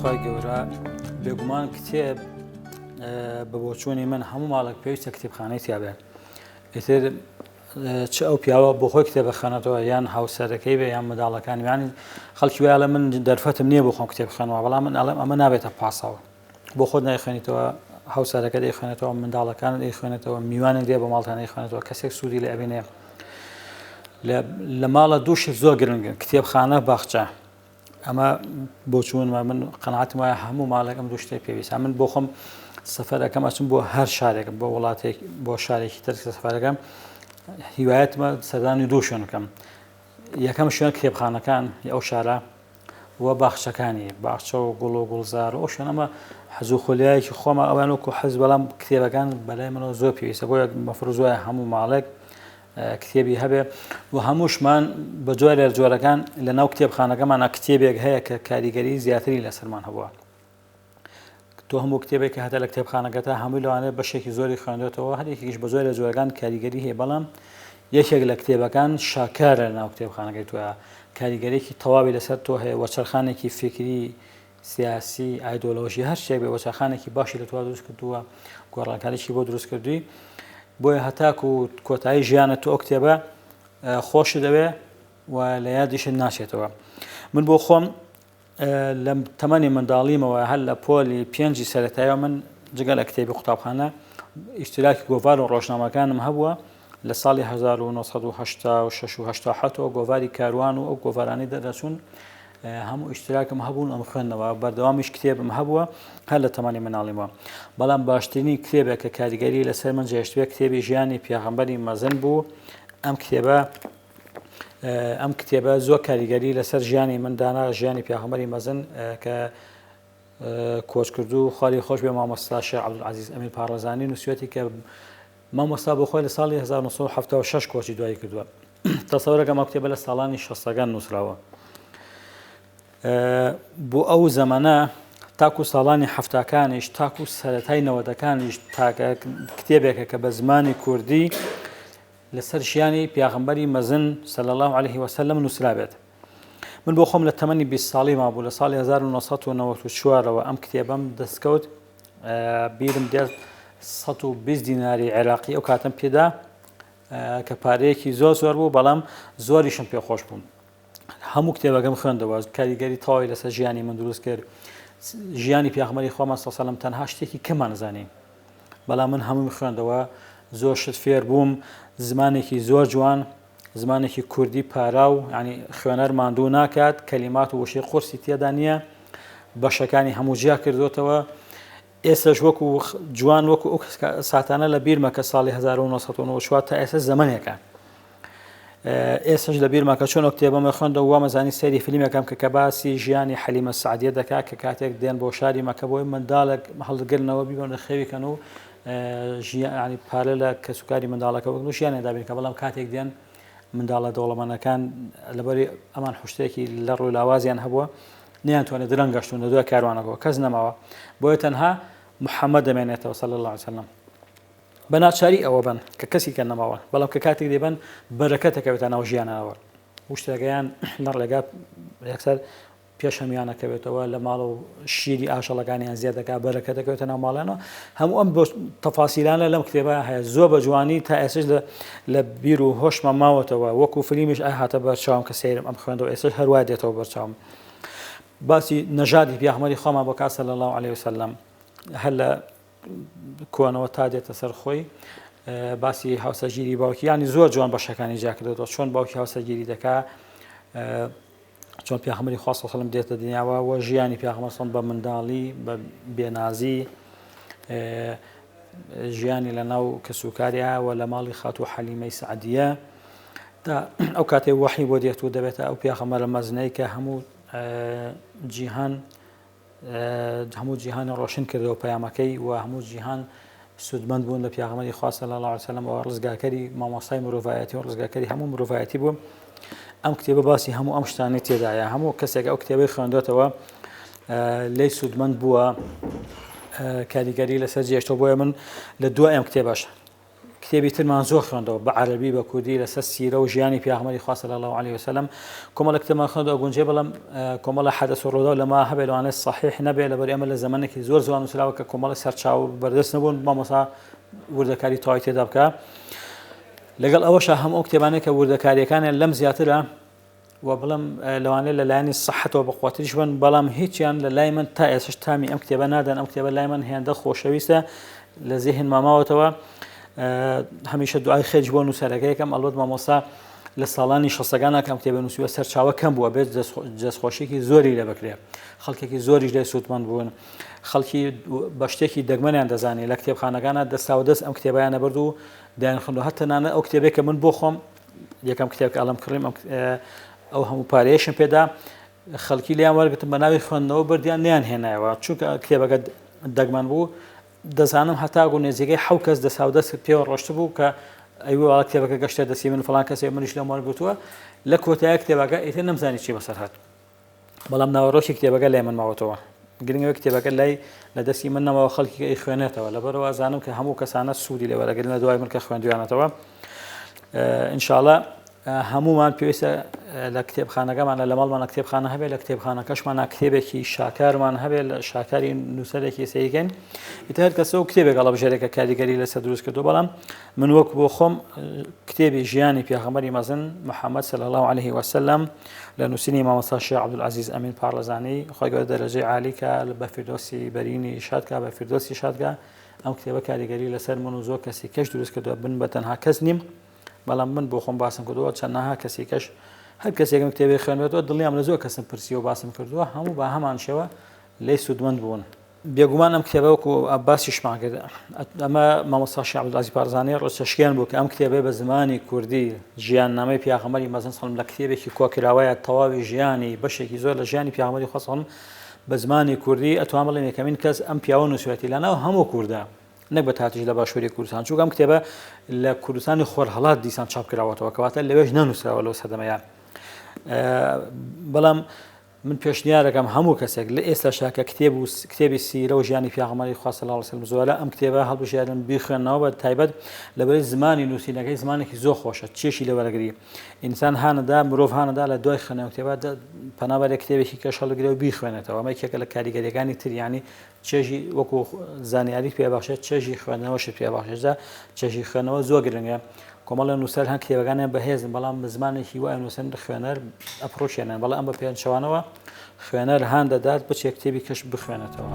خی گەورە بێگومان کتێب بە بۆچوونی من هەموو ماڵک پێویستە کتێبخانەی تیاابێت ئیتر چ ئەو پیاوە بۆ خۆی کتێبە خانەتەوە یان هاوسەرەکەی بێ یان منداڵەکانیانی خەڵکی وایە لە من دەرفەتم نییە بۆ خۆم کتێبخانەوە بەڵام من ئەڵێم ئەمە نابێتە پاسەوە بۆ خۆت نایخوێنیتەوە هاوسەرەکە دەیخوێنێتەوە منداڵەکان دەیخوێنێتەوە میوانێک دێ بە ماڵتان دەیخوێنێتەوە کەسێک سوودی لە ئەبینێ لە ماڵە دووشت زۆر گرنگن کتێبخانە باخچە ئەمە بۆچوونمە من قەناعەتم وایە هەموو ماڵێک ئەم دوو شتێک پێویستە من بۆ خۆم سەفەرەکەم ئەچم بۆ هەر شارێکم بۆ وڵاتێک بۆ شارێکی تر سەفەرەکەم هیوایەتمە سەردانی دوو شوێنەکەم یەکەم شوێن کتێبخانەکان ئەو شارە وە باخچەکانی باخچە و گوڵ و گوڵزار ئەو شوێن ئەمە حەزوو خۆلیایەکی خۆمە ئەوان وەکو حەز بەڵام کتێبەکان بەلای منەوە زۆر پێویستە بۆ مەفروض وایە هەموو ماڵێک کتێبی هەبێ و هەمووشمان بە جۆرە لە جۆرەکان لە ناو کتێبخانەکەمانە کتێبێک هەیە کە کاریگەری زیاتری لەسەرمان هەبووە تۆ هەموو کتێبێک کە هەتا لە کتێبخانەکەتە هەمووی لەوانەیە بەشێکی زۆری خوێندێتەوە هەرێکیش بە زۆر لە جۆرەکان کاریگەری هەیە بەڵام یەکێک لە کتێبەکان شاکارە لە ناو کتێبخانەکەی توە کاریگەرێکی تەواوی لەسەر تۆ هەیە وەچەرخانێکی فکری سیاسی ئایدۆلۆژی هەر شتێک بێ وەچەرخانێکی باشی لە تۆ دروست کردووە گۆڕانکاریی بۆ دروست کردووی بۆیە هەتاکو و کۆتایی ژیانە تۆ ئەو کتێبە خۆش دەوێ و لە یادیشت ناچێتەوە من بۆ خۆم لە تەمەنی منداڵیمەوە هەر لە پۆلی پێنجی سەرەتاییەوە من جگە لە کتێبی قوتابخانە ئیشتراکی گۆڤار و ڕۆژنامەکانم هەبووە لە ساڵی 1986 گۆڤاری کاروان و ئەو گۆڤارانەی دەرەچوون هەموو ئیشتراکم هەبوون ئەم خوێندنەوە بەردەوامیش کتێبم هەبووە هەر لە تەمەنی مناڵیمەوە بەڵام باشترینی کتێبێک کە کاریگەری لەسەر من جێشتوێ کتێبی ژیانی پیاغەمبەری مەزن بوو ئەم کتێبە زۆر کاریگەری لەسەر ژیانی مندانا ژیانی پیاغەمبەری مەزن کە کۆچکردو خاڵی خۆش بێ مامۆستا شێخ عەبدولعەزیز ئەمین پارێزانی نووسوێتی کە مامۆستا بۆ خۆی لە ساڵی 1976 کۆچی دوایی کردووە تەسەورەکەم ئەو کتێبە لە ساڵانی 60ەکان نووسراوە بۆ ئەو زەمانە تاکو ساڵانی هەفتاکانیش تاکو سەرەتای نەوەدەکانیش کتێبێکە کە بە زمانی کوردی لەسەر ژیانی پیاغەمبەری مەزن صلی الله عليه وسلم نووسرابێت من بۆ خۆم لە تەمەنی 20 ساڵی مابوو لە ساڵی 1994ەوە ئەم کتێبەم دەستکەوت بیرم دێت 120 دیناری عێراقی ئەو کاتم پێدا کە پارەیەکی زۆر بوو بەڵام زۆریشم پێخۆش بووم هەموو کتێبەکەم خوێندەوە کاریگەری تەواوی لەسەر ژیانی من دروست کرد ژیانی پیاغەمبەری خۆمان صلی الله علیه و سلم تەنها شتێکی کەمان نزانین بەڵام من هەمووی خوێندەوە زۆر شت فێر بووم زمانێکی زۆر جوان زمانێکی کوردی پاراو ینی خوێنەر ماندوو ناکات کەلیمات و وشەی قورسی تێدا نییە بەشەکانی هەموو جیا کردوتەوە ئێستاش وەکو جوان وەکو ئەو ساتانە لە بیرمە کە ساڵی 1994 تا ئێستا زەمانێکە ئێستاش لە بیرمە کە چۆن ئەو کتێبەمە خوێندەوە وامەزانی سەیری فیلمێکم کە باسی ژیانی حەلیمە سەعدیە دەکات کە کاتێک دێن بۆ شاری مەکە بۆی منداڵێک هەڵگرنەوە بیبن لە خەویکەن و ژیانی پارە لە کەسوکاری منداڵەکە وەک ژیانێ دابین کە بەڵام کاتێک دێن منداڵە دەوڵەمەندەکان لەبەری ئەمان حوشتێکی لە ڕووی لاوازیان هەبووە نەیانتوانێت درەنگەشتون لە دوای کاروانەکەەوە کەس نەماوە بۆیە تەنها محەممەد دەمێنێتەوە صلی الله عليه وسلم بە ناچاری ئەوە بن کە کەسی کە نەماوە بەڵام کە کاتێک دێبن بەرەکەتەکەوێتە ناو ژیانەوە شتەکەیان لەڕ لەگات یەکسەر پێشەمیانەکەوێتەوە لە ماڵ و شیری ئاشەڵەکانیان زیادەکە بەرەکە دەکەوێتە ناو ماڵانەوە هەموو ئەم تەفاسیلانە لەم کتێبە هەیە زۆر بە جوانی تا ئێسش لە بیر و هۆشمە ماوەتەوە وەکو فلیمیش هاتە بەرچاوم کە سەیرم ئەم خوێندەوە ئێسش هەروە دێتەوە بەرچاوم باسی نەژادی پیاغەمبەری خۆمان بۆ کات صلی الله عليه وسلم هەر لە کۆنەوە تا دێتە سەر خۆی باسی هاوسەرگیری باوکی ینی زۆر جوان بەشەکانی جیا کردەوە چۆن باوکی هاوسەرگیری دەکات چۆن پیاغەمبەری خوا صلی الله عليه وسلم دێتە دنیاوە و ژیانی پیاغەمبەر بە منداڵی بە بێنازی ژیانی لە ناو کەسوکاریە و لە ماڵی خاتوو حەلیمەی سەعدیە تا ئەو کاتێ وحی بۆ دێت و دەبێتە ئەو پیاغەمبەرە مەزنەی کە هەموو جیهانی ڕۆشن کردەوە پەیامەکەی و هەموو جیهان سودمەند بوون لە پیاغەمبەری خوا صلی الله عليه وسلم و ڕزگاکەری مامۆستای مرۆڤایەتی و ڕزگاکەری هەموو مرۆڤایەتی بوو ئەم کتێبە باسی هەموو ئەم شتانی تێدایە هەموو کەسێک ئەو کتێبەی خوێندێتەوە لی سودمەند بووە کاریگەری لەسەر جێشتەوە بۆیە من لە دوای ئەم کتێبەش کتێبی ترمان زۆر خوێندەوە بە عەرەبی بە کوردی لەسەر سیرە و ژیانی پیاغمبەری خوا صلی الله علیه وسلم کۆمەڵە کتێبمان خوێندەوە گونجێ بەڵام کۆمەڵە حەدەث و ڕۆدا لەما هەبێ لەوانەیە صحیح نەبێ لەبەر ئەمە لە زەمانێکی زۆر جوان نووسراوە کە کۆمەڵە سەرچاو بەردەست نەبوون مامۆستا وردەکاری تەواوی تێدا بکە لەگەڵ ئەوەشە هەموو ئەو کتێبانەیە کە وردەکاریەکانیان لەم زیاترە و بەڵام لەوانەیە لەلایەنی سەحەتەوە بەقواتریش بن بەڵام هیچیان لە لای من تا ئێستش تامی ئەم کتێبە نادەن ئەم کتێبە لای من هێندە خۆشەویستە لە ذهن ماماوەتەوە هەمیشە دوعای خێرج بۆ نووسەرەکەیەکەم ئەلبەت مامۆستا لە ساڵانی 60ەکانە کەم کتێبە نووسیوە سەرچاوە کەم بووە بێت جەستخۆشیێکی زۆری لێ بکرێ خەڵکێکی زۆریش لێ سوودمەند بوون خەڵکی بە شتێکی دەگمەنیان دەزانی لە کتێبخانەکانە دەستا و دەست ئەم کتێبەیانە بەرد و دایان خوێندەوە هەتا نانە ئەو کتێبێک کە من بۆ خۆم یەکەم کتێبکە ئەڵەم کڕیم ئەو هەموو پارێشم پێدا خەڵکی لیان وەرگتم بە ناوی خوێندنەوە بردیان نیان هێنایەوە چونکە کتێبەکە دەگمەن بوو دەزانم هەتاگو نێزیەکەی حەو کەس دەسا و دەست پێوە ڕۆشت بوو کە ئەیوە کتێبەکە گەشتە دەستی من فڵان کەسێ منیش لەم وەرگتووە لە کۆتایی کتێبەکە ئیتر نەمزانی چی بەسەر هات بەڵام ناوەڕۆکی کتێبەکە لای من ماوەتەوە گرنگەوە کتێبەکە لای لە دەستی من نەماوە خەڵکی ئەی خوێنێتەوە لەبەرەوە زانم کە هەموو کەسانە سوودی لێ وەرەگرن لە دوای من کە خوێندویانەتەوە ئینشاءڵڵا هەمومان پێویستە لە کتێبخانەکەمان لە ماڵمانە کتێبخانە هەبێ لە کتێبخانەکەشمانە کتێبێکی شاکارمان هەبێ لە شاکاری نووسەرێکی سەیکەن ئیتر هەر کەسە و کتێبێک هەڵەبژێرێکە کاریگەری لەسەر دروست کردو بەڵام من وەک بۆ خۆم کتێبی ژیانی پیاغەمبەری مەزن محەممەد صلی الله عليه وسلم لە نووسینی مامۆستا شێخ عەبدولعەزیز ئەمین پارڵەزانی خۆی گەورە دەرەجەی عالی کە بە فیردۆسی بەرینی شادکە بە فیردۆسی شادکە ئەم کتێبە کاریگەری لەسەر من و زۆر کەسی کەش دروست کردووە بن بە تەنها کەس نیم بەڵام من بۆ خۆم باسم کردووە چەندەها کەسی کەش هەر کەسێکم کتێبی خوێنێتەوە دڵنیام لە زۆر کەسم پرسی و باسم کردووە هەموو بە هەمان شێوە لێی سوودمەند بوون بێگومان ئەم کتێبە وەکو ئەباسیشمان کرد ئەمە مامۆستا شێخ عەبدولعەزیز پارزانانی ڕۆژچەشکیان بوو کە ئەم کتێبە بە زمانی کوردی ژیاننامەی پیاغەمبەری مەزن سەڵم لە کتێبێکی کۆکراوەیە تەواوی ژیانی بەشێکی زۆر لە ژیانی پیاغەمبەری خوا سەڵم بە زمانی کوردی ئەتوان بڵێن یەکەمین کەس ئەم پیاوە نووسێتی لەناو هەموو کوردە نەک بە تاتیش لە باشووری کوردستان چونکە ئەم کتێبە لە کوردستانی خۆرهەڵات دیسان چاپ کراوەتەوە کەواتە لەوێش نەنووسراوە لەو سەردەمەیە بەڵام من پێشنیارەکەم هەموو کەسێک لە ئێستا شاکە کتێبی سیرە و ژیانی پیاغەمبەری خوا صلی الله علیه وسلم زۆرە ئەم کتێبە هەڵبژێرن بیخوێنەوە بە تایبەت لەبەرەوەی زمانی نووسینەکەی زمانێکی زۆر خۆشە چێشی لە وەرەگری ئینسان هانەدا مرۆڤ هانەدا لە دوای خوێنەوە کتێبە پەنابەرێک کتێبێکی کەش هەڵگرێ و بیخوێنێتەوە ئەمە یەکێکە لە کاریگەریەکانی تر یانی چێژی وەکو زانیاری پێبەخشێت چێژی خوێندنەوەشت پێبەخشێتدا چێژی خوێندنەوە زۆر گرنگە کۆمەڵە نووسەر هەن کتێبەکانیان بەهێزن بەڵام بە زمانێکی وایە نووسن خوێنەر ئەپڕۆچێنن بەڵام ئەم بە پێنجشەوانەوە خوێنەر هان دەدات بچێ کتێبی کەش بخوێنێتەوە